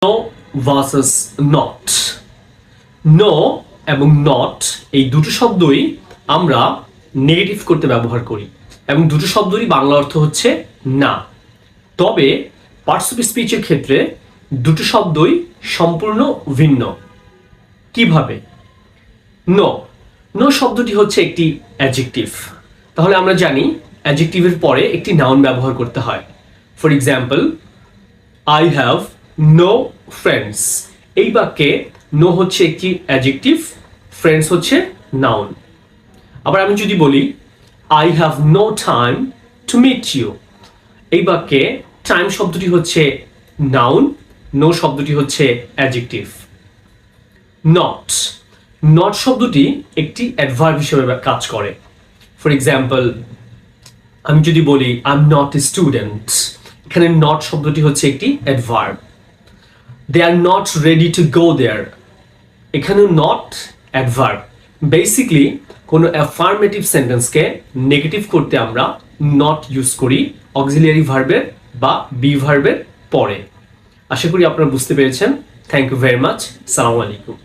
No versus not. No এবং not এই দুটো শব্দই আমরা নেগেটিভ করতে ব্যবহার করি এবং দুটো শব্দই বাংলা অর্থ হচ্ছে না। তবে পার্টস অফ স্পিচের ক্ষেত্রে দুটো শব্দই সম্পূর্ণ ভিন্ন। কিভাবে? নো নো শব্দটি হচ্ছে একটি অ্যাডজেক্টিভ। তাহলে আমরা জানি অ্যাডজেক্টিভের পরে একটি নাউন ব্যবহার করতে হয়। For example, I have no friends. এই বাক্যে নো হচ্ছে একটি অ্যাডজেক্টিভ, ফ্রেন্ডস হচ্ছে নাউন। আবার আমি যদি বলি I have no time to meet you, এই বাক্যে টাইম শব্দটি হচ্ছে নাউন, নো শব্দটি হচ্ছে অ্যাডজেক্টিভ। নট নট শব্দটি একটি অ্যাডভার্ব হিসেবে কাজ করে। ফর এক্সাম্পল, আমি যদি বলি I am not a student, এখানে নট শব্দটি হচ্ছে একটি adverb. They are not ready to go there, এখানেও নট অ্যাডভার্ব। বেসিকলি কোনো অ্যাফার্মেটিভ সেন্টেন্সকে নেগেটিভ করতে আমরা নট ইউজ করি অক্সিলিয়ারি ভার্বের বা বি ভার্বের পরে। আশা করি আপনারা বুঝতে পেরেছেন। Thank you very much. সালামু আলাইকুম।